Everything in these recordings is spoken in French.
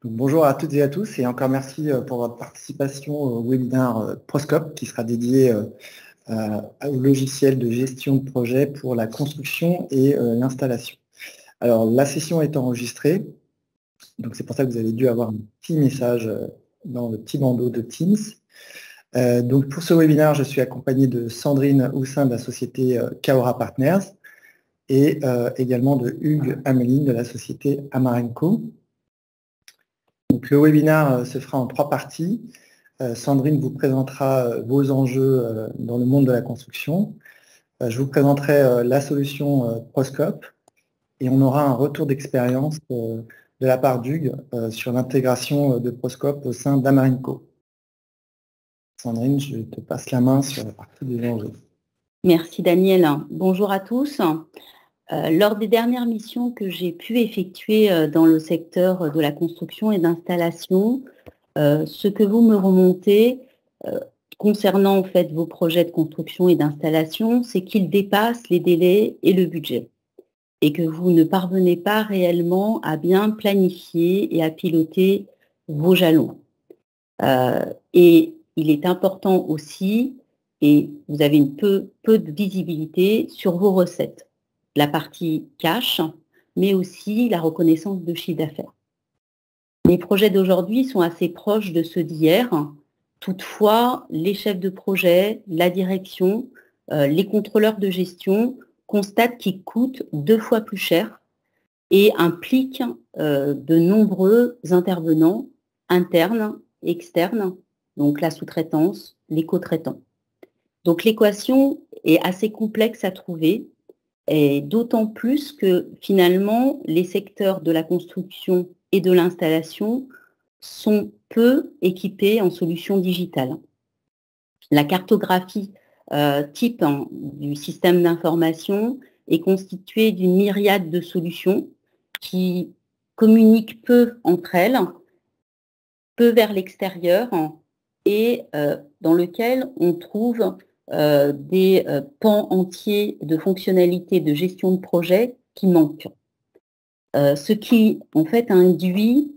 Bonjour à toutes et à tous et encore merci pour votre participation au webinaire Proscope qui sera dédié au logiciel de gestion de projet pour la construction et l'installation. Alors la session est enregistrée, donc c'est pour ça que vous avez dû avoir un petit message dans le petit bandeau de Teams. Donc pour ce webinaire, je suis accompagné de Sandrine Houssin de la société Kaora Partners et également de Hugues Ameline de la société Amarenco. Donc, le webinaire se fera en 3 parties. Sandrine vous présentera vos enjeux dans le monde de la construction. Je vous présenterai la solution Proscope et on aura un retour d'expérience de la part d'Hugues sur l'intégration de Proscope au sein d'Amarenco. Sandrine, je te passe la main sur la partie des enjeux. Merci Daniel. Bonjour à tous. Lors des dernières missions que j'ai pu effectuer dans le secteur de la construction et d'installation, ce que vous me remontez concernant en fait vos projets de construction et d'installation, c'est qu'ils dépassent les délais et le budget et que vous ne parvenez pas réellement à bien planifier et à piloter vos jalons. Et il est important aussi, et vous avez peu de visibilité sur vos recettes. La partie cash, mais aussi la reconnaissance de chiffre d'affaires. Les projets d'aujourd'hui sont assez proches de ceux d'hier. Toutefois, les chefs de projet, la direction, les contrôleurs de gestion constatent qu'ils coûtent 2 fois plus cher et impliquent de nombreux intervenants internes, externes, donc la sous-traitance, les co-traitants. Donc l'équation est assez complexe à trouver. Et d'autant plus que finalement, les secteurs de la construction et de l'installation sont peu équipés en solutions digitales. La cartographie type du système d'information est constituée d'une myriade de solutions qui communiquent peu entre elles, peu vers l'extérieur et dans lequel on trouve des pans entiers de fonctionnalités de gestion de projet qui manquent. Ce qui, en fait, induit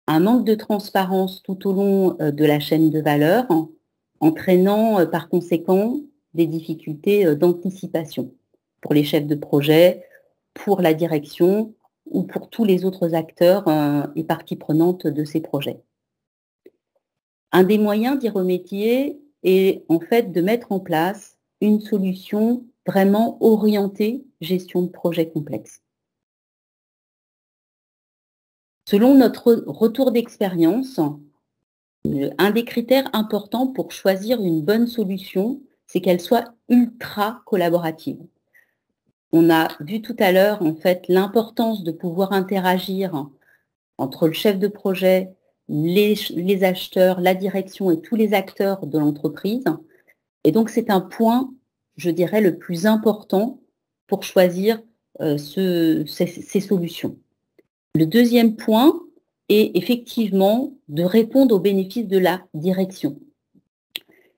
un manque de transparence tout au long de la chaîne de valeur, entraînant par conséquent des difficultés d'anticipation pour les chefs de projet, pour la direction ou pour tous les autres acteurs et parties prenantes de ces projets. Un des moyens d'y remédier est en fait de mettre en place une solution vraiment orientée gestion de projet complexe. Selon notre retour d'expérience, un des critères importants pour choisir une bonne solution, c'est qu'elle soit ultra collaborative. On a vu tout à l'heure en fait l'importance de pouvoir interagir entre le chef de projet, les acheteurs, la direction et tous les acteurs de l'entreprise. Et donc, c'est un point, je dirais, le plus important pour choisir ces solutions. Le deuxième point est effectivement de répondre aux bénéfices de la direction.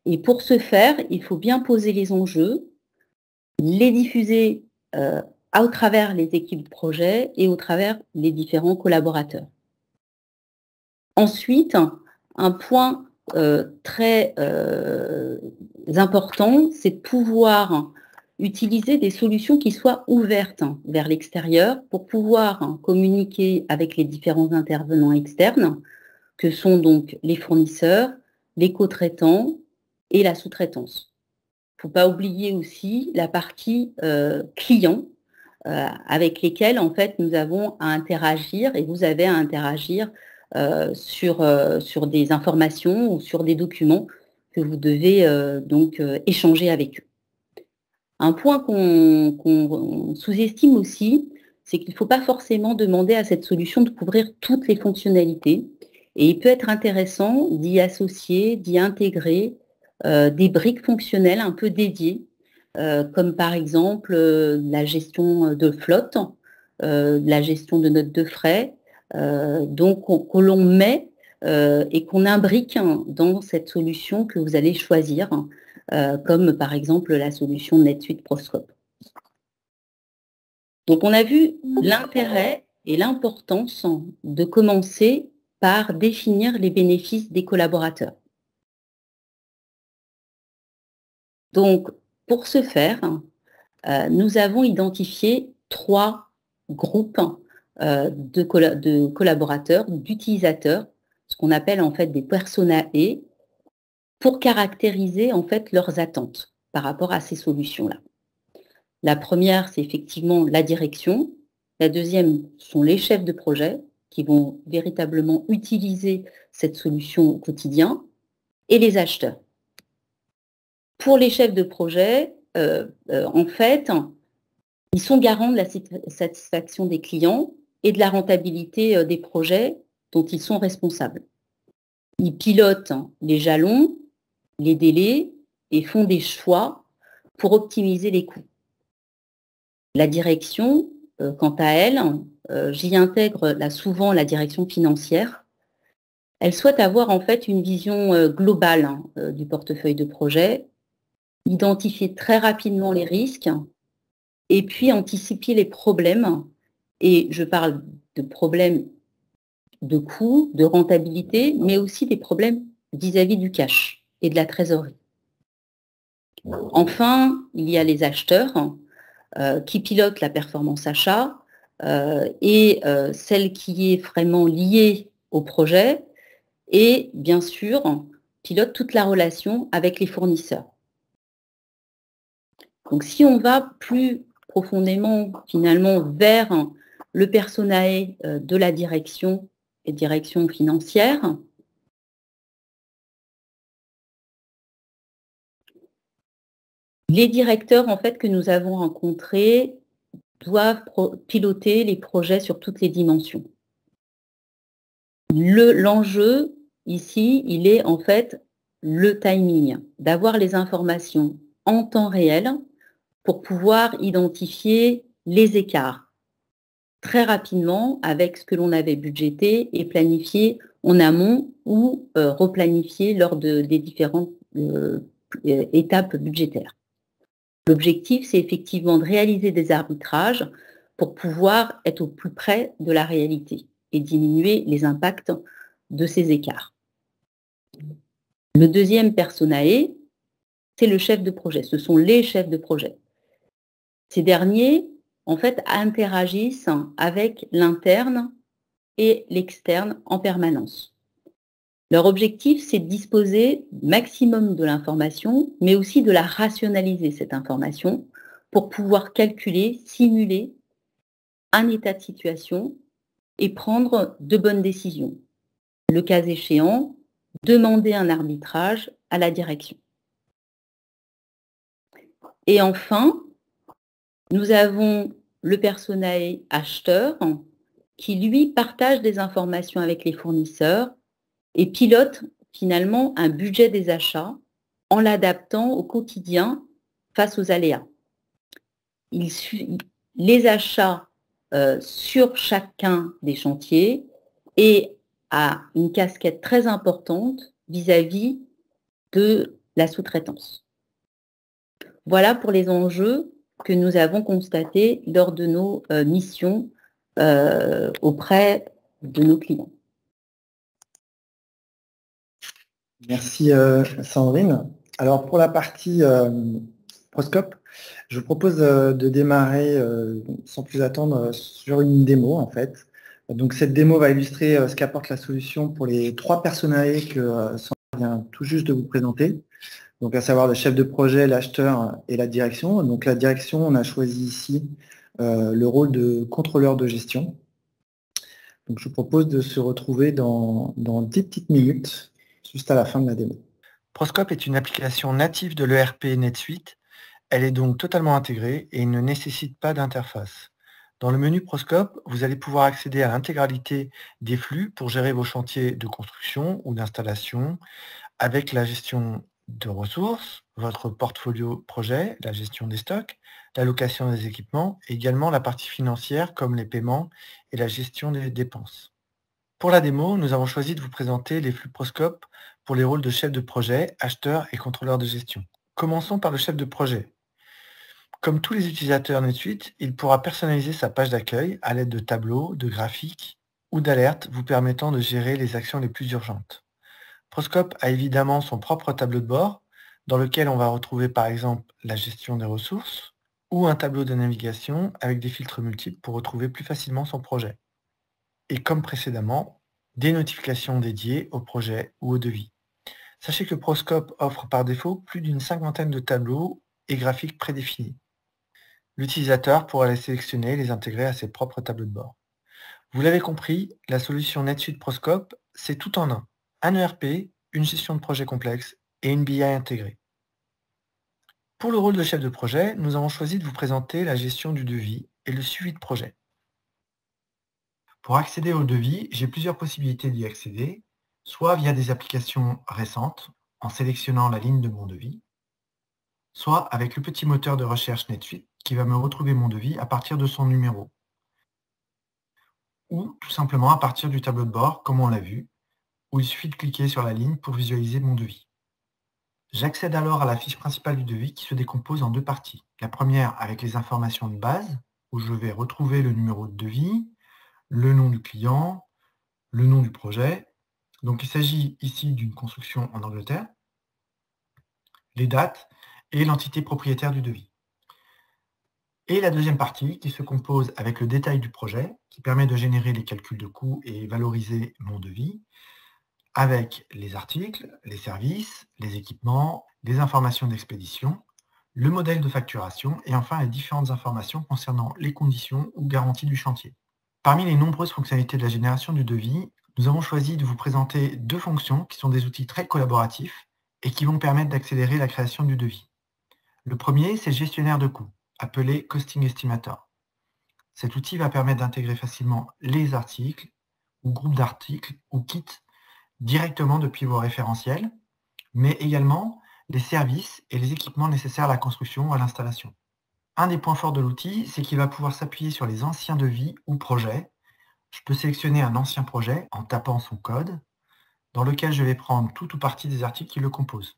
Et pour ce faire, il faut bien poser les enjeux, les diffuser au travers les équipes de projet et au travers les différents collaborateurs. Ensuite, un point très important, c'est de pouvoir utiliser des solutions qui soient ouvertes vers l'extérieur pour pouvoir communiquer avec les différents intervenants externes, que sont donc les fournisseurs, les co-traitants et la sous-traitance. Il ne faut pas oublier aussi la partie client, avec lesquels en fait nous avons à interagir et vous avez à interagir sur des informations ou sur des documents que vous devez donc échanger avec eux. Un point qu'on sous-estime aussi, c'est qu'il ne faut pas forcément demander à cette solution de couvrir toutes les fonctionnalités et il peut être intéressant d'y associer, d'y intégrer des briques fonctionnelles un peu dédiées, comme par exemple la gestion de flotte, la gestion de notes de frais, donc que l'on met et qu'on imbrique dans cette solution que vous allez choisir, comme par exemple la solution NetSuite Proscope. Donc on a vu l'intérêt et l'importance de commencer par définir les bénéfices des collaborateurs. Donc, pour ce faire, nous avons identifié 3 groupes de collaborateurs, d'utilisateurs, ce qu'on appelle en fait des personae, pour caractériser en fait leurs attentes par rapport à ces solutions-là. La première, c'est effectivement la direction. La deuxième sont les chefs de projet qui vont véritablement utiliser cette solution au quotidien et les acheteurs. Pour les chefs de projet, en fait, ils sont garants de la satisfaction des clients et de la rentabilité des projets dont ils sont responsables. Ils pilotent les jalons, les délais et font des choix pour optimiser les coûts. La direction, quant à elle, j'y intègre souvent la direction financière. Elle souhaite avoir en fait une vision globale du portefeuille de projet, identifier très rapidement les risques et puis anticiper les problèmes. Et je parle de problèmes de coûts, de rentabilité, mais aussi des problèmes vis-à-vis du cash et de la trésorerie. Enfin, il y a les acheteurs qui pilotent la performance achat et celle qui est vraiment liée au projet et bien sûr pilote toute la relation avec les fournisseurs. Donc si on va plus profondément finalement vers le personae de la direction et direction financière, les directeurs en fait que nous avons rencontrés doivent piloter les projets sur toutes les dimensions. L'enjeu ici, il est en fait le timing, d'avoir les informations en temps réel pour pouvoir identifier les écarts très rapidement avec ce que l'on avait budgété et planifié en amont ou replanifié lors des différentes étapes budgétaires. L'objectif, c'est effectivement de réaliser des arbitrages pour pouvoir être au plus près de la réalité et diminuer les impacts de ces écarts. Le deuxième personae, c'est le chef de projet. Ce sont les chefs de projet. Ces derniers, en fait, interagissent avec l'interne et l'externe en permanence. Leur objectif, c'est de disposer maximum de l'information, mais aussi de la rationaliser, cette information, pour pouvoir calculer, simuler un état de situation et prendre de bonnes décisions. Le cas échéant, demander un arbitrage à la direction. Et enfin, nous avons le personae acheteur qui, lui, partage des informations avec les fournisseurs et pilote finalement un budget des achats en l'adaptant au quotidien face aux aléas. Il suit les achats sur chacun des chantiers et a une casquette très importante vis-à-vis de la sous-traitance. Voilà pour les enjeux que nous avons constatés lors de nos missions auprès de nos clients. Merci Sandrine. Alors pour la partie Proscope, je vous propose de démarrer sans plus attendre sur une démo en fait. Donc cette démo va illustrer ce qu'apporte la solution pour les 3 personae que Sandrine vient tout juste de vous présenter. Donc à savoir le chef de projet, l'acheteur et la direction. Donc la direction, on a choisi ici le rôle de contrôleur de gestion. Donc je vous propose de se retrouver dans 10 petites minutes, juste à la fin de la démo. Proscope est une application native de l'ERP NetSuite. Elle est donc totalement intégrée et ne nécessite pas d'interface. Dans le menu Proscope, vous allez pouvoir accéder à l'intégralité des flux pour gérer vos chantiers de construction ou d'installation avec la gestion de ressources, votre portfolio projet, la gestion des stocks, l'allocation des équipements et également la partie financière comme les paiements et la gestion des dépenses. Pour la démo, nous avons choisi de vous présenter les flux Proscope pour les rôles de chef de projet, acheteur et contrôleur de gestion. Commençons par le chef de projet. Comme tous les utilisateurs NetSuite, il pourra personnaliser sa page d'accueil à l'aide de tableaux, de graphiques ou d'alerte vous permettant de gérer les actions les plus urgentes. Proscope a évidemment son propre tableau de bord dans lequel on va retrouver par exemple la gestion des ressources ou un tableau de navigation avec des filtres multiples pour retrouver plus facilement son projet. Et comme précédemment, des notifications dédiées au projet ou au devis. Sachez que Proscope offre par défaut plus d'une cinquantaine de tableaux et graphiques prédéfinis. L'utilisateur pourra les sélectionner et les intégrer à ses propres tableaux de bord. Vous l'avez compris, la solution NetSuite Proscope, c'est tout en un. Un ERP, une gestion de projet complexe et une BI intégrée. Pour le rôle de chef de projet, nous avons choisi de vous présenter la gestion du devis et le suivi de projet. Pour accéder au devis, j'ai plusieurs possibilités d'y accéder, soit via des applications récentes, en sélectionnant la ligne de mon devis, soit avec le petit moteur de recherche NetSuite qui va me retrouver mon devis à partir de son numéro, ou tout simplement à partir du tableau de bord, comme on l'a vu, où il suffit de cliquer sur la ligne pour visualiser mon devis. J'accède alors à la fiche principale du devis qui se décompose en deux parties. La première avec les informations de base, où je vais retrouver le numéro de devis, le nom du client, le nom du projet. Donc il s'agit ici d'une construction en Angleterre, les dates et l'entité propriétaire du devis. Et la deuxième partie qui se compose avec le détail du projet, qui permet de générer les calculs de coûts et valoriser mon devis, avec les articles, les services, les équipements, les informations d'expédition, le modèle de facturation et enfin les différentes informations concernant les conditions ou garanties du chantier. Parmi les nombreuses fonctionnalités de la génération du devis, nous avons choisi de vous présenter deux fonctions qui sont des outils très collaboratifs et qui vont permettre d'accélérer la création du devis. Le premier, c'est le gestionnaire de coûts, appelé Costing Estimator. Cet outil va permettre d'intégrer facilement les articles ou groupes d'articles ou kits directement depuis vos référentiels, mais également les services et les équipements nécessaires à la construction ou à l'installation. Un des points forts de l'outil, c'est qu'il va pouvoir s'appuyer sur les anciens devis ou projets. Je peux sélectionner un ancien projet en tapant son code, dans lequel je vais prendre tout ou partie des articles qui le composent.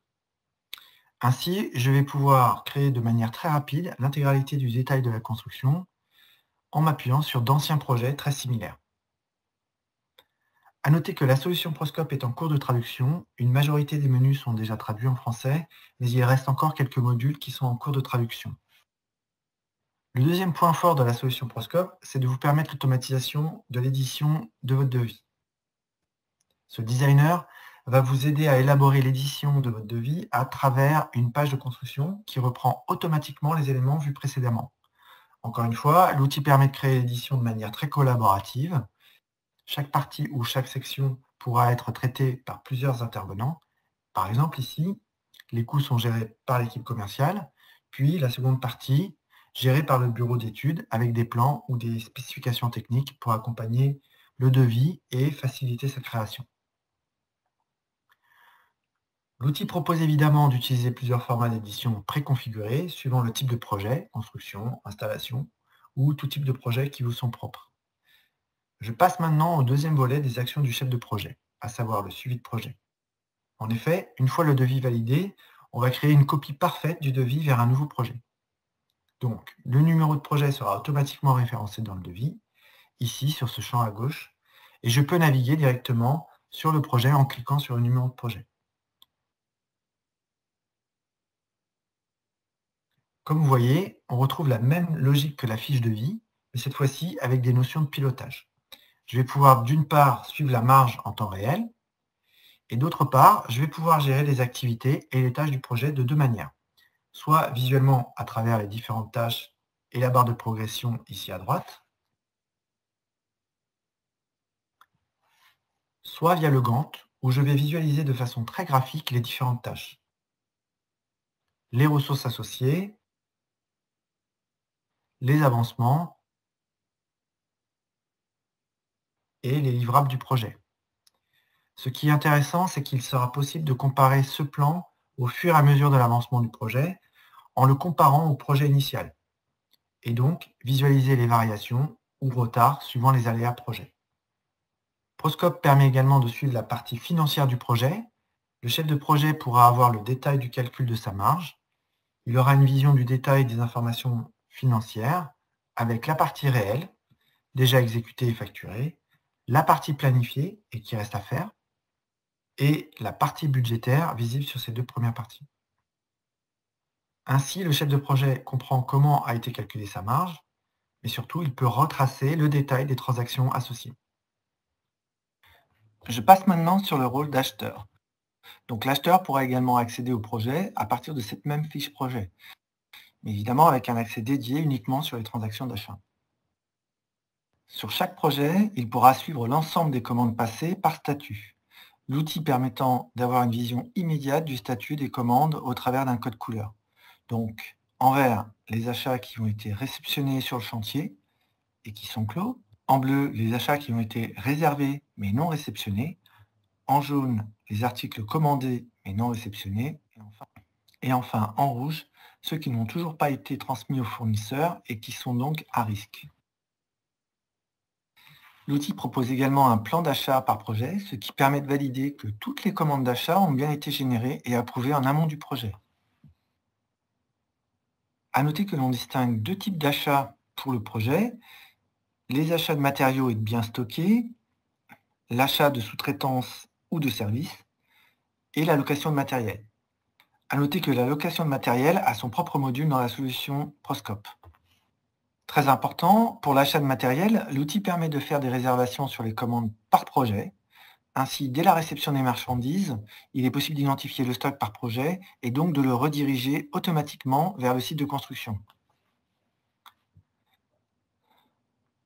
Ainsi, je vais pouvoir créer de manière très rapide l'intégralité du détail de la construction en m'appuyant sur d'anciens projets très similaires. À noter que la solution Proscope est en cours de traduction. Une majorité des menus sont déjà traduits en français, mais il reste encore quelques modules qui sont en cours de traduction. Le deuxième point fort de la solution Proscope, c'est de vous permettre l'automatisation de l'édition de votre devis. Ce designer va vous aider à élaborer l'édition de votre devis à travers une page de construction qui reprend automatiquement les éléments vus précédemment. Encore une fois, l'outil permet de créer l'édition de manière très collaborative. Chaque partie ou chaque section pourra être traitée par plusieurs intervenants. Par exemple, ici, les coûts sont gérés par l'équipe commerciale, puis la seconde partie, gérée par le bureau d'études, avec des plans ou des spécifications techniques pour accompagner le devis et faciliter sa création. L'outil propose évidemment d'utiliser plusieurs formats d'édition préconfigurés, suivant le type de projet, construction, installation, ou tout type de projet qui vous sont propres. Je passe maintenant au deuxième volet des actions du chef de projet, à savoir le suivi de projet. En effet, une fois le devis validé, on va créer une copie parfaite du devis vers un nouveau projet. Donc, le numéro de projet sera automatiquement référencé dans le devis, ici sur ce champ à gauche, et je peux naviguer directement sur le projet en cliquant sur le numéro de projet. Comme vous voyez, on retrouve la même logique que la fiche de devis, mais cette fois-ci avec des notions de pilotage. Je vais pouvoir d'une part suivre la marge en temps réel, et d'autre part, je vais pouvoir gérer les activités et les tâches du projet de deux manières. Soit visuellement à travers les différentes tâches et la barre de progression ici à droite, soit via le Gantt, où je vais visualiser de façon très graphique les différentes tâches. Les ressources associées, les avancements et les livrables du projet. Ce qui est intéressant, c'est qu'il sera possible de comparer ce plan au fur et à mesure de l'avancement du projet en le comparant au projet initial et donc visualiser les variations ou retards suivant les aléas projet. Proscope permet également de suivre la partie financière du projet. Le chef de projet pourra avoir le détail du calcul de sa marge. Il aura une vision du détail des informations financières avec la partie réelle, déjà exécutée et facturée, la partie planifiée et qui reste à faire, et la partie budgétaire visible sur ces deux premières parties. Ainsi, le chef de projet comprend comment a été calculée sa marge, mais surtout, il peut retracer le détail des transactions associées. Je passe maintenant sur le rôle d'acheteur. Donc l'acheteur pourra également accéder au projet à partir de cette même fiche projet, mais évidemment avec un accès dédié uniquement sur les transactions d'achat. Sur chaque projet, il pourra suivre l'ensemble des commandes passées par statut, l'outil permettant d'avoir une vision immédiate du statut des commandes au travers d'un code couleur. Donc, en vert, les achats qui ont été réceptionnés sur le chantier et qui sont clos. En bleu, les achats qui ont été réservés mais non réceptionnés. En jaune, les articles commandés mais non réceptionnés. Et enfin, en rouge, ceux qui n'ont toujours pas été transmis au fournisseur et qui sont donc à risque. L'outil propose également un plan d'achat par projet, ce qui permet de valider que toutes les commandes d'achat ont bien été générées et approuvées en amont du projet. À noter que l'on distingue deux types d'achats pour le projet, les achats de matériaux et de biens stockés, l'achat de sous-traitance ou de services, et la location de matériel. À noter que la location de matériel a son propre module dans la solution Proscope. Très important, pour l'achat de matériel, l'outil permet de faire des réservations sur les commandes par projet. Ainsi, dès la réception des marchandises, il est possible d'identifier le stock par projet et donc de le rediriger automatiquement vers le site de construction.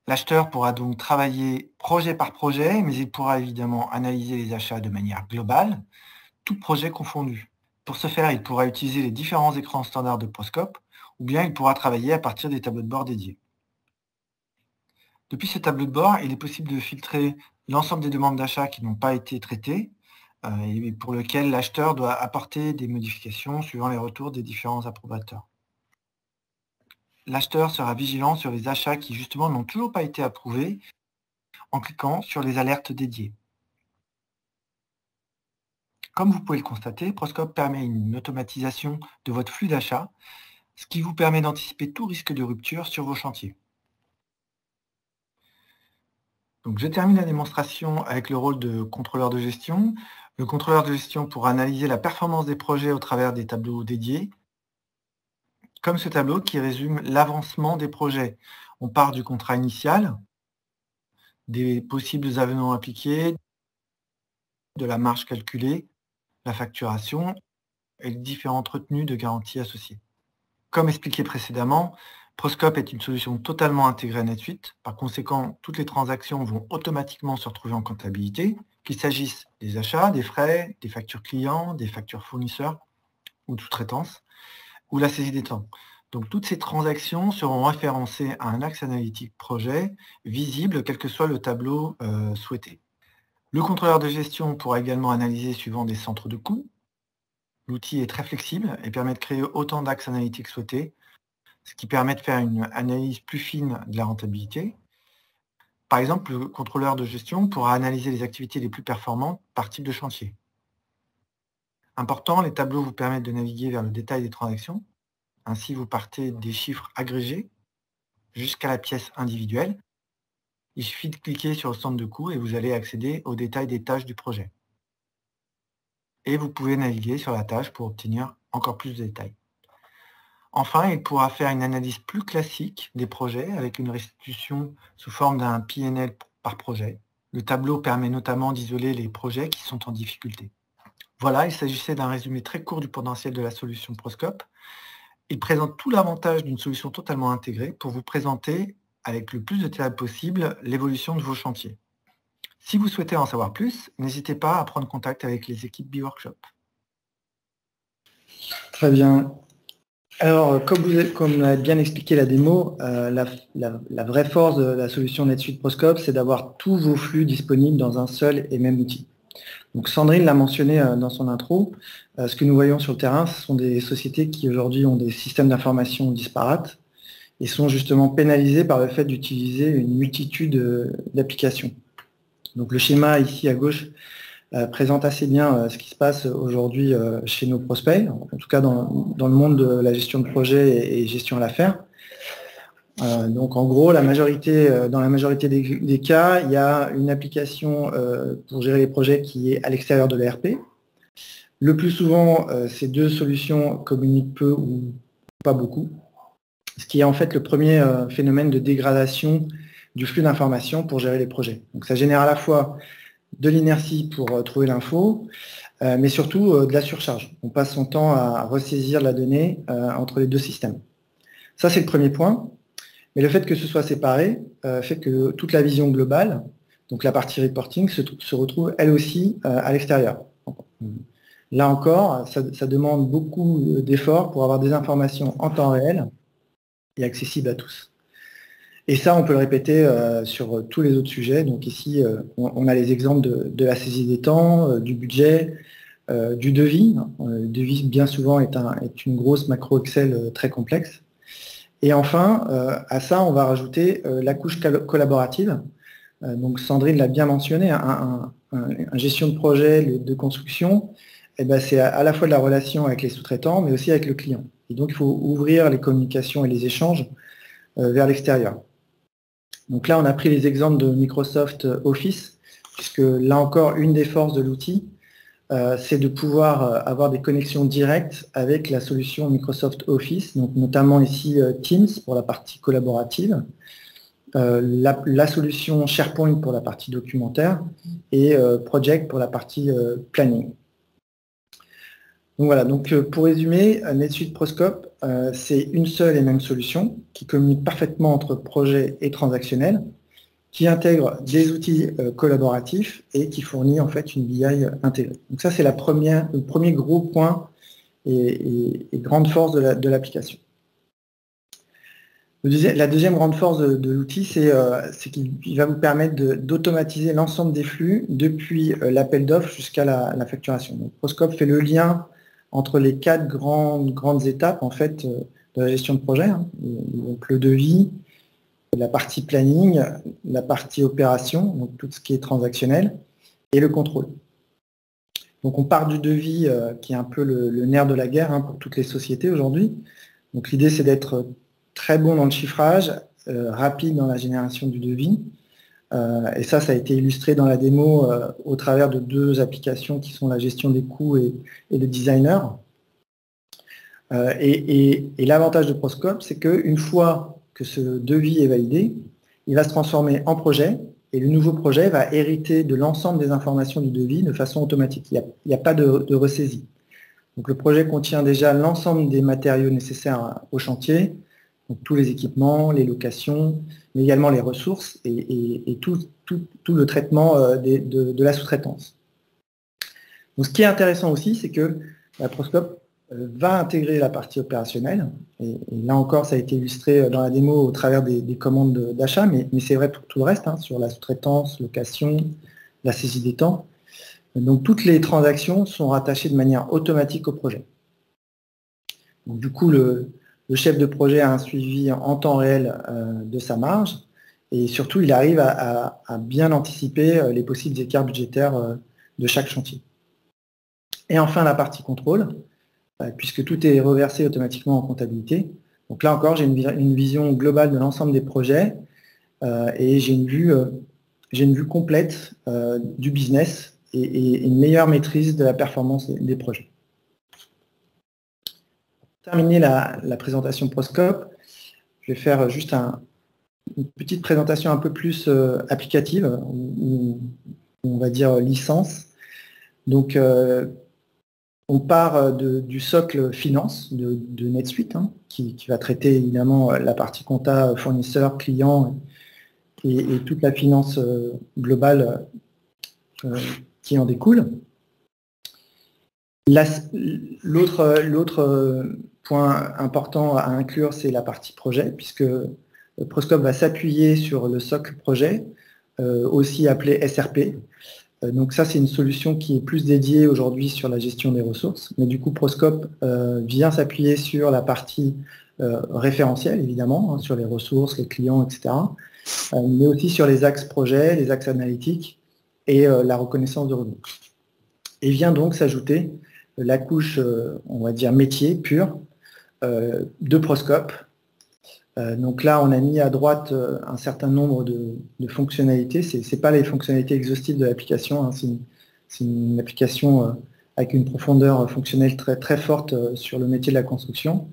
L'acheteur pourra donc travailler projet par projet, mais il pourra évidemment analyser les achats de manière globale, tout projet confondu. Pour ce faire, il pourra utiliser les différents écrans standards de Proscope, ou bien il pourra travailler à partir des tableaux de bord dédiés. Depuis ce tableau de bord, il est possible de filtrer l'ensemble des demandes d'achat qui n'ont pas été traitées et pour lesquelles l'acheteur doit apporter des modifications suivant les retours des différents approbateurs. L'acheteur sera vigilant sur les achats qui justement n'ont toujours pas été approuvés en cliquant sur les alertes dédiées. Comme vous pouvez le constater, Proscope permet une automatisation de votre flux d'achat, ce qui vous permet d'anticiper tout risque de rupture sur vos chantiers. Donc, je termine la démonstration avec le rôle de contrôleur de gestion. Le contrôleur de gestion pourra analyser la performance des projets au travers des tableaux dédiés, comme ce tableau qui résume l'avancement des projets. On part du contrat initial, des possibles avenants appliqués, de la marge calculée, la facturation et les différentes retenues de garantie associées. Comme expliqué précédemment, Proscope est une solution totalement intégrée à NetSuite. Par conséquent, toutes les transactions vont automatiquement se retrouver en comptabilité, qu'il s'agisse des achats, des frais, des factures clients, des factures fournisseurs ou de sous-traitance, ou la saisie des temps. Donc toutes ces transactions seront référencées à un axe analytique projet, visible quel que soit le tableau souhaité. Le contrôleur de gestion pourra également analyser suivant des centres de coûts. L'outil est très flexible et permet de créer autant d'axes analytiques souhaités, ce qui permet de faire une analyse plus fine de la rentabilité. Par exemple, le contrôleur de gestion pourra analyser les activités les plus performantes par type de chantier. Important, les tableaux vous permettent de naviguer vers le détail des transactions. Ainsi, vous partez des chiffres agrégés jusqu'à la pièce individuelle. Il suffit de cliquer sur le centre de coût et vous allez accéder au détail des tâches du projet. Et vous pouvez naviguer sur la tâche pour obtenir encore plus de détails. Enfin, il pourra faire une analyse plus classique des projets avec une restitution sous forme d'un PNL par projet. Le tableau permet notamment d'isoler les projets qui sont en difficulté. Voilà, il s'agissait d'un résumé très court du potentiel de la solution Proscope. Il présente tout l'avantage d'une solution totalement intégrée pour vous présenter avec le plus de détails possible l'évolution de vos chantiers. Si vous souhaitez en savoir plus, n'hésitez pas à prendre contact avec les équipes B-Workshop. Très bien. Alors, comme l'a bien expliqué la démo, la vraie force de la solution NetSuite Proscope, c'est d'avoir tous vos flux disponibles dans un seul et même outil. Donc Sandrine l'a mentionné dans son intro, ce que nous voyons sur le terrain, ce sont des sociétés qui aujourd'hui ont des systèmes d'information disparates et sont justement pénalisées par le fait d'utiliser une multitude d'applications. Donc le schéma ici à gauche présente assez bien ce qui se passe aujourd'hui chez nos prospects, en tout cas dans le monde de la gestion de projet et gestion à l'affaire. Donc en gros, dans la majorité des cas, il y a une application pour gérer les projets qui est à l'extérieur de l'ERP. Le plus souvent, ces deux solutions communiquent peu ou pas beaucoup, ce qui est en fait le premier phénomène de dégradation du flux d'informations pour gérer les projets. Donc ça génère à la fois de l'inertie pour trouver l'info, mais surtout de la surcharge. On passe son temps à ressaisir la donnée entre les deux systèmes. Ça, c'est le premier point. Mais le fait que ce soit séparé fait que toute la vision globale, donc la partie reporting, se retrouve elle aussi à l'extérieur. Là encore, ça demande beaucoup d'efforts pour avoir des informations en temps réel et accessibles à tous. Et ça, on peut le répéter sur tous les autres sujets. Donc ici, on a les exemples de la saisie des temps, du budget, du devis. Le devis, bien souvent, est une grosse macro Excel très complexe. Et enfin, à ça, on va rajouter la couche collaborative. Donc Sandrine l'a bien mentionné, un gestion de projet de construction, c'est à la fois de la relation avec les sous-traitants, mais aussi avec le client. Et donc il faut ouvrir les communications et les échanges vers l'extérieur. Donc là, on a pris les exemples de Microsoft Office, puisque là encore, une des forces de l'outil, c'est de pouvoir avoir des connexions directes avec la solution Microsoft Office, donc notamment ici Teams pour la partie collaborative, la solution SharePoint pour la partie documentaire et Project pour la partie planning. Donc voilà, donc pour résumer, NetSuite Proscope, c'est une seule et même solution qui communique parfaitement entre projet et transactionnel, qui intègre des outils collaboratifs et qui fournit en fait une BI intégrée. Donc ça, c'est le premier gros point et grande force de l'application. La deuxième grande force de l'outil, c'est qu'il va vous permettre d'automatiser l'ensemble des flux depuis l'appel d'offres jusqu'à la facturation. Donc Proscope fait le lien entre les 4 grandes étapes en fait de la gestion de projet, hein. Donc le devis, la partie planning, la partie opération, donc tout ce qui est transactionnel, et le contrôle. Donc on part du devis qui est un peu le nerf de la guerre pour toutes les sociétés aujourd'hui. Donc l'idée c'est d'être très bon dans le chiffrage, rapide dans la génération du devis. Et ça a été illustré dans la démo au travers de 2 applications qui sont la gestion des coûts et le designer. Et l'avantage de Proscope, c'est qu'une fois que ce devis est validé, il va se transformer en projet et le nouveau projet va hériter de l'ensemble des informations du devis de façon automatique. Il n'y a pas de ressaisie. Donc le projet contient déjà l'ensemble des matériaux nécessaires au chantier, donc tous les équipements, les locations, mais également les ressources et tout le traitement de la sous-traitance. Donc ce qui est intéressant aussi, c'est que la Proscope va intégrer la partie opérationnelle, et là encore ça a été illustré dans la démo au travers des commandes d'achat, mais c'est vrai pour tout le reste, sur la sous-traitance, location, la saisie des temps. Donc toutes les transactions sont rattachées de manière automatique au projet. Donc, du coup, le chef de projet a un suivi en temps réel de sa marge, et surtout il arrive à bien anticiper les possibles écarts budgétaires de chaque chantier. Et enfin la partie contrôle, puisque tout est reversé automatiquement en comptabilité. Donc là encore, j'ai une vision globale de l'ensemble des projets et j'ai une vue complète du business et une meilleure maîtrise de la performance des projets. Pour terminer la présentation Proscope, je vais faire juste une petite présentation un peu plus applicative, ou on va dire licence. Donc, on part du socle finance de NetSuite, qui va traiter évidemment la partie compta, fournisseur, client et toute la finance globale qui en découle. L'autre point important à inclure, c'est la partie projet, puisque Proscope va s'appuyer sur le socle projet, aussi appelé SRP. Donc ça, c'est une solution qui est plus dédiée aujourd'hui sur la gestion des ressources. Mais du coup, Proscope vient s'appuyer sur la partie référentielle, évidemment, sur les ressources, les clients, etc. Mais aussi sur les axes projets, les axes analytiques et la reconnaissance de revenus. Et vient donc s'ajouter la couche, on va dire, métier pure de Proscope, Donc là, on a mis à droite un certain nombre de fonctionnalités. Ce n'est pas les fonctionnalités exhaustives de l'application, hein, c'est une application avec une profondeur fonctionnelle très, très forte sur le métier de la construction.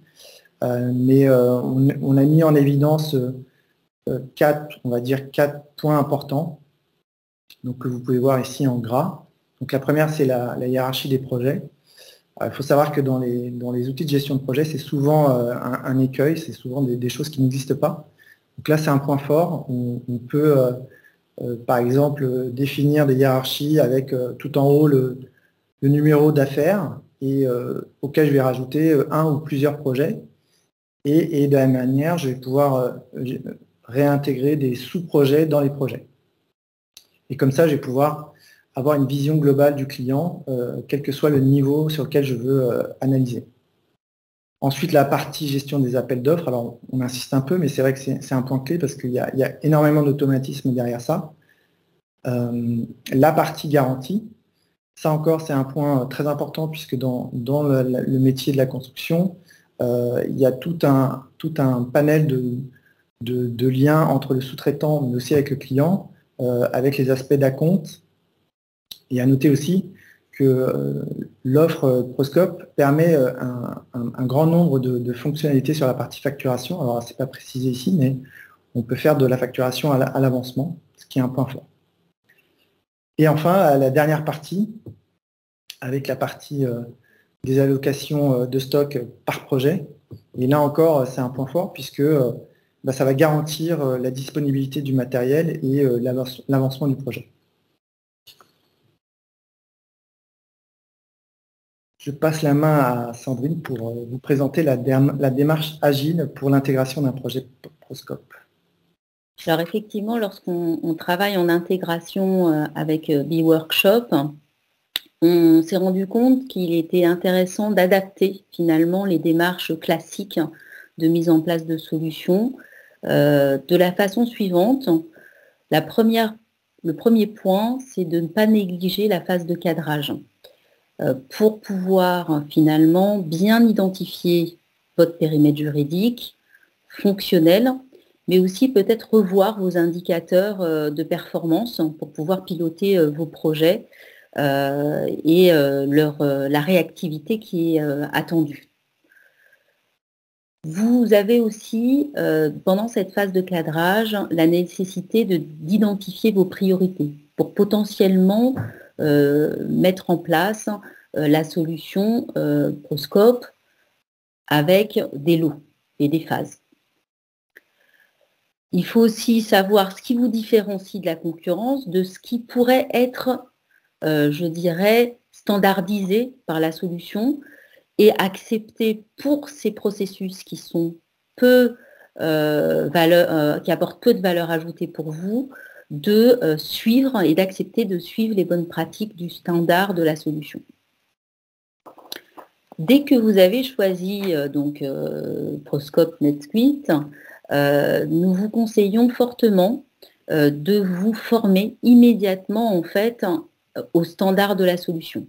Mais on a mis en évidence on va dire quatre points importants, donc, que vous pouvez voir ici en gras. Donc la première, c'est la hiérarchie des projets. Il faut savoir que dans les outils de gestion de projet, c'est souvent un écueil, c'est souvent des choses qui n'existent pas. Donc là, c'est un point fort. On peut, par exemple, définir des hiérarchies avec tout en haut le numéro d'affaires et auquel je vais rajouter un ou plusieurs projets. Et de la même manière, je vais pouvoir réintégrer des sous-projets dans les projets. Et comme ça, je vais pouvoir avoir une vision globale du client, quel que soit le niveau sur lequel je veux analyser. Ensuite, la partie gestion des appels d'offres. Alors, on insiste un peu, mais c'est vrai que c'est un point clé parce qu'il y a énormément d'automatisme derrière ça. La partie garantie. Ça encore, c'est un point très important puisque dans le métier de la construction, il y a tout un panel de liens entre le sous-traitant, mais aussi avec le client, avec les aspects d'acompte. Et à noter aussi que l'offre Proscope permet un grand nombre de fonctionnalités sur la partie facturation. Alors, ce n'est pas précisé ici, mais on peut faire de la facturation à l'avancement, ce qui est un point fort. Et enfin, la dernière partie, avec la partie des allocations de stock par projet. Et là encore, c'est un point fort puisque ça va garantir la disponibilité du matériel et l'avancement du projet. Je passe la main à Sandrine pour vous présenter la démarche agile pour l'intégration d'un projet Proscope. Alors effectivement, lorsqu'on travaille en intégration avec B-Workshop, on s'est rendu compte qu'il était intéressant d'adapter finalement les démarches classiques de mise en place de solutions de la façon suivante. Le premier point, c'est de ne pas négliger la phase de cadrage. Pour pouvoir finalement bien identifier votre périmètre juridique, fonctionnel, mais aussi peut-être revoir vos indicateurs de performance pour pouvoir piloter vos projets et la réactivité qui est attendue. Vous avez aussi, pendant cette phase de cadrage, la nécessité d'identifier vos priorités pour potentiellement mettre en place la solution Proscope avec des lots et des phases. Il faut aussi savoir ce qui vous différencie de la concurrence, de ce qui pourrait être, je dirais, standardisé par la solution et accepté pour ces processus qui sont qui apportent peu de valeur ajoutée pour vous, de suivre et d'accepter de suivre les bonnes pratiques du standard de la solution. Dès que vous avez choisi Proscope NetSuite, nous vous conseillons fortement de vous former immédiatement en fait au standard de la solution.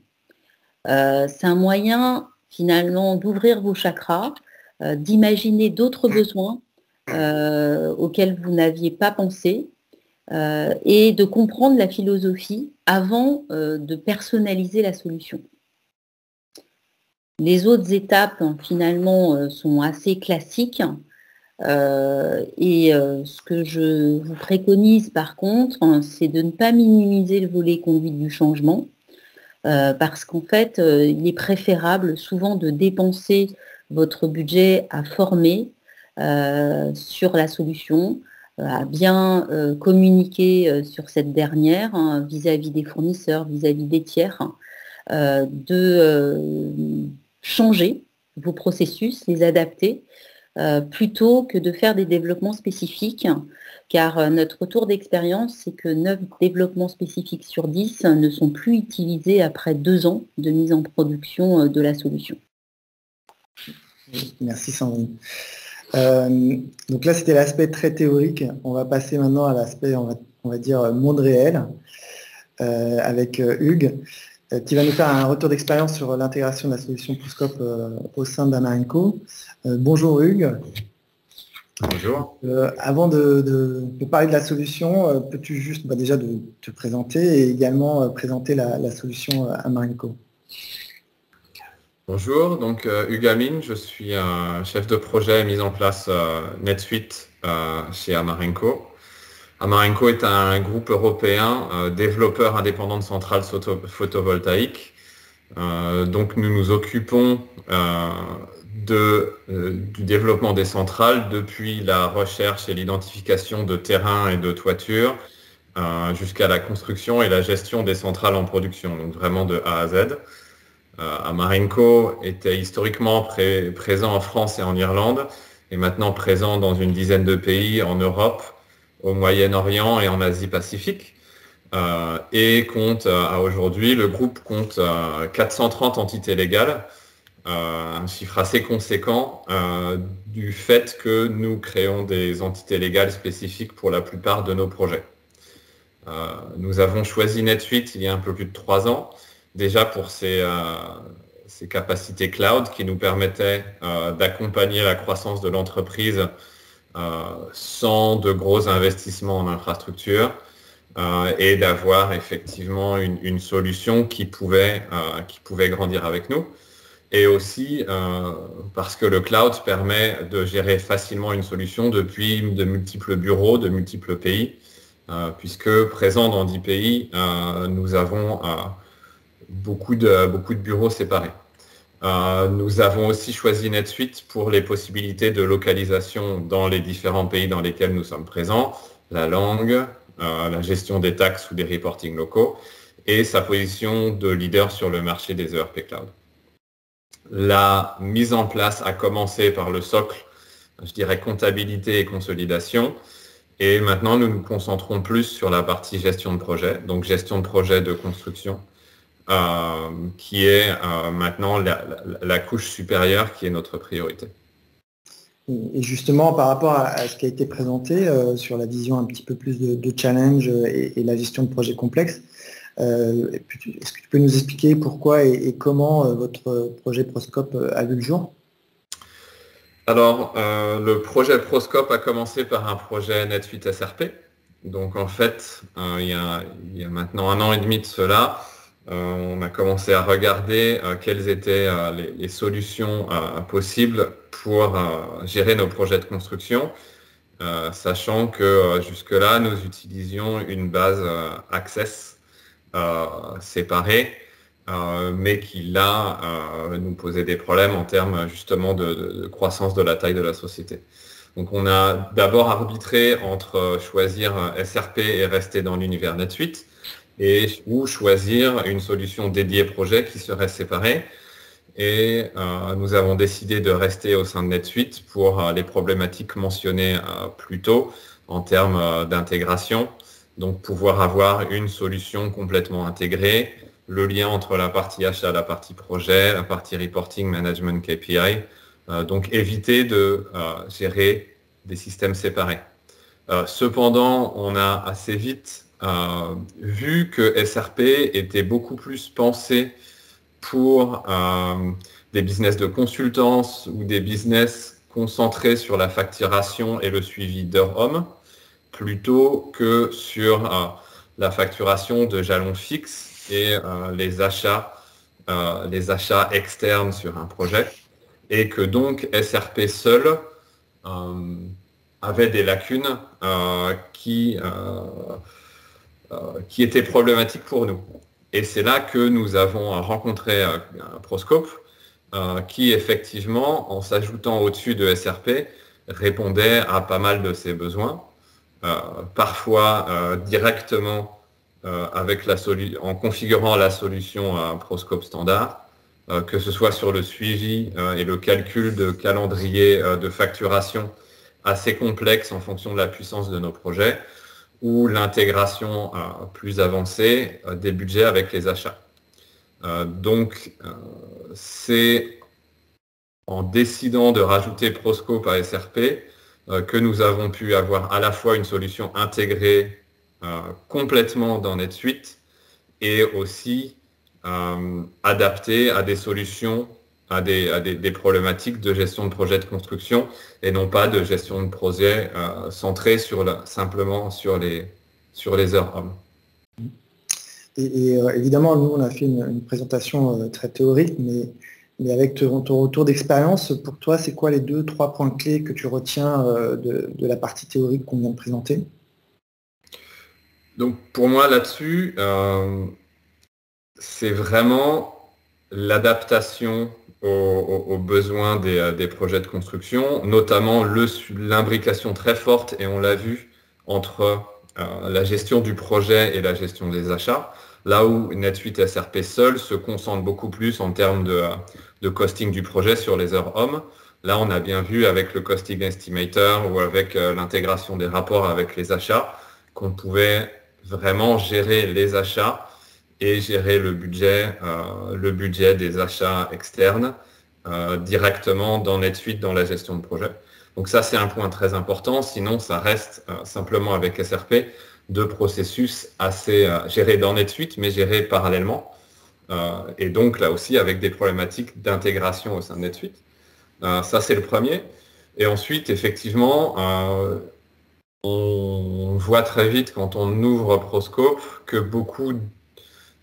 C'est un moyen finalement d'ouvrir vos chakras, d'imaginer d'autres besoins auxquels vous n'aviez pas pensé et de comprendre la philosophie avant de personnaliser la solution. Les autres étapes finalement sont assez classiques et ce que je vous préconise par contre, c'est de ne pas minimiser le volet conduite du changement parce qu'en fait, il est préférable souvent de dépenser votre budget à former sur la solution, à bien communiquer sur cette dernière vis-à-vis des fournisseurs, vis-à-vis des tiers, de changer vos processus, les adapter, plutôt que de faire des développements spécifiques, car notre retour d'expérience, c'est que 9 développements spécifiques sur 10 ne sont plus utilisés après 2 ans de mise en production de la solution. Merci Sandrine. Donc là, c'était l'aspect très théorique. On va passer maintenant à l'aspect, on va dire, monde réel, avec Hugues, qui va nous faire un retour d'expérience sur l'intégration de la solution Proscope au sein d'Ama & Co. Bonjour Hugues. Bonjour. Avant de parler de la solution, peux-tu juste déjà de te présenter et également présenter la solution Amarenco? Bonjour, donc Hugues Amine, je suis un chef de projet mise en place NetSuite chez Amarenco. Amarenco est un groupe européen développeur indépendant de centrales photovoltaïques. Donc nous nous occupons du développement des centrales depuis la recherche et l'identification de terrain et de toiture jusqu'à la construction et la gestion des centrales en production, donc vraiment de A à Z. Amarenco était historiquement présent en France et en Irlande et maintenant présent dans une dizaine de pays en Europe, au Moyen-Orient et en Asie-Pacifique. Et compte, à aujourd'hui, le groupe compte 430 entités légales, un chiffre assez conséquent du fait que nous créons des entités légales spécifiques pour la plupart de nos projets. Nous avons choisi NetSuite il y a un peu plus de 3 ans, déjà pour ses capacités cloud qui nous permettaient d'accompagner la croissance de l'entreprise sans de gros investissements en infrastructure. Et d'avoir effectivement une solution qui pouvait grandir avec nous. Et aussi parce que le cloud permet de gérer facilement une solution depuis de multiples bureaux, de multiples pays, puisque présents dans 10 pays, nous avons beaucoup de bureaux séparés. Nous avons aussi choisi NetSuite pour les possibilités de localisation dans les différents pays dans lesquels nous sommes présents, la langue, la gestion des taxes ou des reportings locaux et sa position de leader sur le marché des ERP Cloud. La mise en place a commencé par le socle, je dirais comptabilité et consolidation. Et maintenant, nous nous concentrons plus sur la partie gestion de projet, donc gestion de projet de construction, qui est maintenant la couche supérieure qui est notre priorité. Et justement, par rapport à ce qui a été présenté sur la vision un petit peu plus de challenge et la gestion de projets complexes, est-ce que tu peux nous expliquer pourquoi et comment votre projet Proscope a vu le jour? Alors, le projet Proscope a commencé par un projet NetSuite SRP. Donc en fait, il y a maintenant 1 an et demi de cela, on a commencé à regarder quelles étaient les solutions possibles pour gérer nos projets de construction, sachant que jusque-là, nous utilisions une base Access séparée, mais qui là nous posait des problèmes en termes justement de croissance de la taille de la société. Donc on a d'abord arbitré entre choisir SRP et rester dans l'univers NetSuite, ou choisir une solution dédiée projet qui serait séparée. Et nous avons décidé de rester au sein de NetSuite pour les problématiques mentionnées plus tôt en termes d'intégration. Donc pouvoir avoir une solution complètement intégrée, le lien entre la partie achat, la partie projet, la partie reporting, management, KPI. Donc éviter de gérer des systèmes séparés. Cependant, on a assez vite vu que SRP était beaucoup plus pensé pour des business de consultance ou des business concentrés sur la facturation et le suivi d'heures hommes, plutôt que sur la facturation de jalons fixes et les achats externes sur un projet, et que donc SRP seul avait des lacunes qui étaient problématiques pour nous. Et c'est là que nous avons rencontré Proscope, qui effectivement, en s'ajoutant au-dessus de SRP, répondait à pas mal de ses besoins, parfois directement en configurant la solution Proscope standard, que ce soit sur le suivi et le calcul de calendrier de facturation assez complexe en fonction de la puissance de nos projets, ou l'intégration plus avancée des budgets avec les achats. Donc, c'est en décidant de rajouter Proscope à SRP que nous avons pu avoir à la fois une solution intégrée complètement dans NetSuite et aussi adaptée à des solutions à des problématiques de gestion de projet de construction et non pas de gestion de projet centré simplement sur les heures hommes. Et évidemment, nous, on a fait une présentation très théorique, mais avec ton retour d'expérience, pour toi, c'est quoi les 2-3 points clés que tu retiens de la partie théorique qu'on vient de présenter? Donc, pour moi, là-dessus, c'est vraiment l'adaptation aux besoins des projets de construction, notamment l'imbrication très forte, et on l'a vu, entre la gestion du projet et la gestion des achats, là où NetSuite SRP seul se concentre beaucoup plus en termes de costing du projet sur les heures hommes. Là, on a bien vu avec le costing estimator ou avec l'intégration des rapports avec les achats qu'on pouvait vraiment gérer les achats et gérer le budget des achats externes directement dans NetSuite, dans la gestion de projet. Donc ça, c'est un point très important. Sinon, ça reste simplement avec SRP deux processus assez gérés dans NetSuite, mais gérés parallèlement. Et donc là aussi, avec des problématiques d'intégration au sein de NetSuite. Ça, c'est le premier. Et ensuite, effectivement, on voit très vite quand on ouvre Proscope que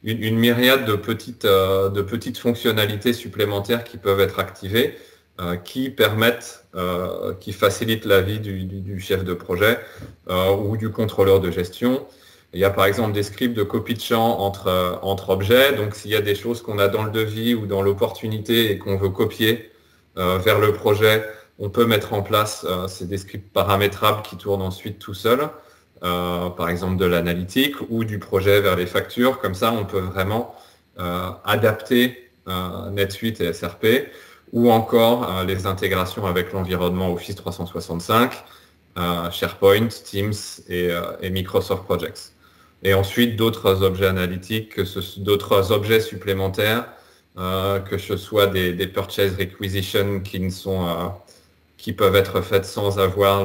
une myriade de petites fonctionnalités supplémentaires qui peuvent être activées, qui facilitent la vie du chef de projet ou du contrôleur de gestion. Il y a par exemple des scripts de copie de champ entre objets. Donc s'il y a des choses qu'on a dans le devis ou dans l'opportunité et qu'on veut copier vers le projet, on peut mettre en place c'est des scripts paramétrables qui tournent ensuite tout seuls. Par exemple de l'analytique ou du projet vers les factures. Comme ça, on peut vraiment adapter NetSuite et SRP ou encore les intégrations avec l'environnement Office 365, SharePoint, Teams et Microsoft Projects. Et ensuite, d'autres objets analytiques, d'autres objets supplémentaires, que ce soit des purchase requisitions qui peuvent être faites sans avoir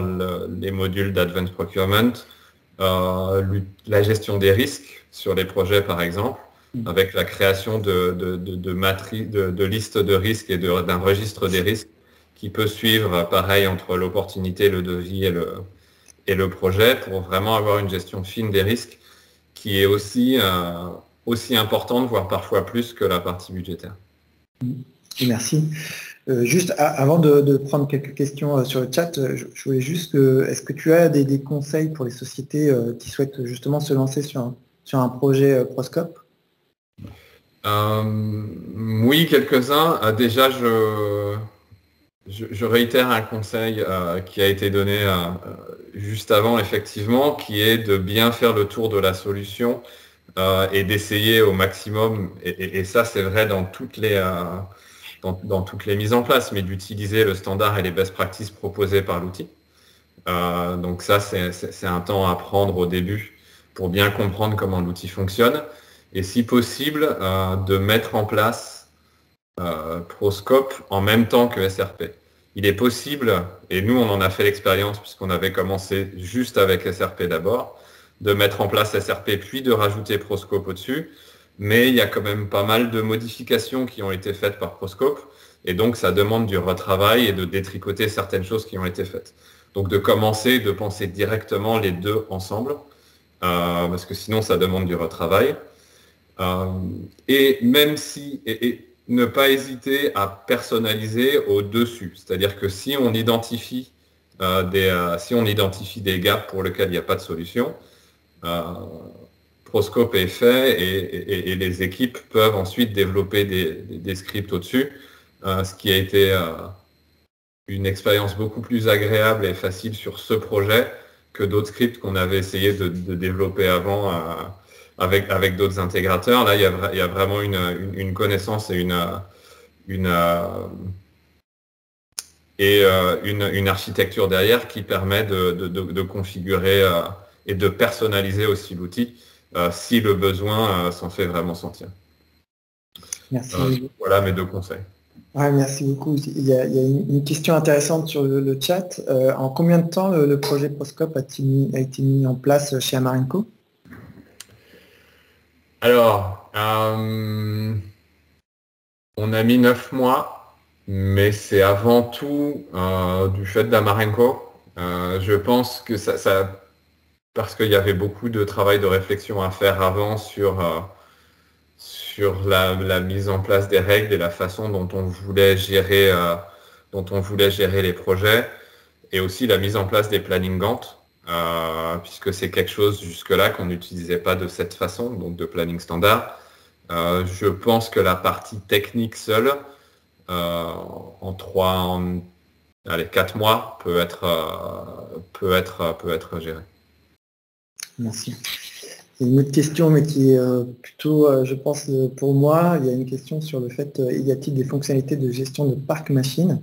les modules d'Advanced Procurement, la gestion des risques sur les projets par exemple, avec la création de listes de risques et d'un registre des risques qui peut suivre pareil entre l'opportunité, le devis et le projet pour vraiment avoir une gestion fine des risques qui est aussi importante, voire parfois plus que la partie budgétaire. Merci. Juste avant de prendre quelques questions sur le chat, je voulais juste est-ce que tu as des conseils pour les sociétés qui souhaitent justement se lancer sur un projet Proscope? Oui, quelques-uns. Déjà, je réitère un conseil qui a été donné juste avant, effectivement, qui est de bien faire le tour de la solution et d'essayer au maximum, et ça c'est vrai dans toutes les mises en place, mais d'utiliser le standard et les best practices proposés par l'outil. Donc ça, c'est un temps à prendre au début pour bien comprendre comment l'outil fonctionne. Et si possible, de mettre en place Proscope en même temps que SRP. Il est possible, et nous on en a fait l'expérience puisqu'on avait commencé juste avec SRP d'abord, de mettre en place SRP puis de rajouter Proscope au-dessus. Mais il y a quand même pas mal de modifications qui ont été faites par Proscope, et donc ça demande du retravail et de détricoter certaines choses qui ont été faites. Donc de penser directement les deux ensemble, parce que sinon ça demande du retravail. Et même et ne pas hésiter à personnaliser au-dessus. C'est-à-dire que si on identifie des gaps pour lesquels il n'y a pas de solution, Proscope est fait et les équipes peuvent ensuite développer des scripts au-dessus, ce qui a été une expérience beaucoup plus agréable et facile sur ce projet que d'autres scripts qu'on avait essayé de développer avant avec d'autres intégrateurs. Là, il y a vraiment une connaissance et une architecture derrière qui permet de configurer et de personnaliser aussi l'outil si le besoin s'en fait vraiment sentir. Merci. Voilà mes deux conseils. Ouais, merci beaucoup. Il y a une question intéressante sur le chat. En combien de temps le projet Proscope a été mis en place chez Amarenco? Alors, on a mis 9 mois mais c'est avant tout du fait d'Amarenco. Je pense que parce qu'il y avait beaucoup de travail de réflexion à faire avant sur la mise en place des règles et la façon dont on voulait gérer les projets, et aussi la mise en place des plannings Gantt, puisque c'est quelque chose jusque-là qu'on n'utilisait pas de cette façon, donc de planning standard. Je pense que la partie technique seule, en 4 mois, peut être gérée. Merci. Et une autre question, mais qui est plutôt, je pense, pour moi, il y a une question sur le fait, y a-t-il des fonctionnalités de gestion de parc machine?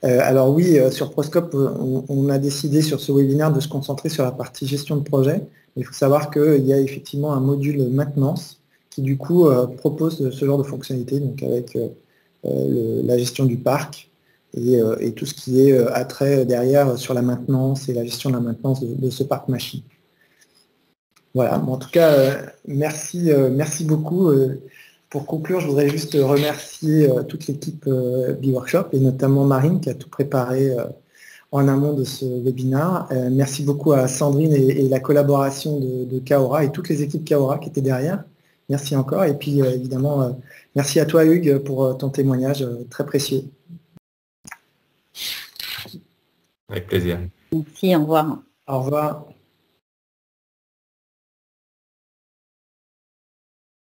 Alors oui, sur Proscope, on a décidé sur ce webinaire de se concentrer sur la partie gestion de projet. Il faut savoir qu'il y a effectivement un module maintenance qui du coup propose ce genre de fonctionnalité, donc avec la gestion du parc et tout ce qui est attrait derrière sur la maintenance et la gestion de la maintenance de ce parc machine. Voilà, en tout cas, merci beaucoup. Pour conclure, je voudrais juste remercier toute l'équipe B-Workshop et notamment Marine qui a tout préparé en amont de ce webinaire. Merci beaucoup à Sandrine et la collaboration de Kaora et toutes les équipes Kaora qui étaient derrière. Merci encore. Et puis évidemment, merci à toi Hugues pour ton témoignage très précieux. Avec plaisir. Merci, au revoir. Au revoir.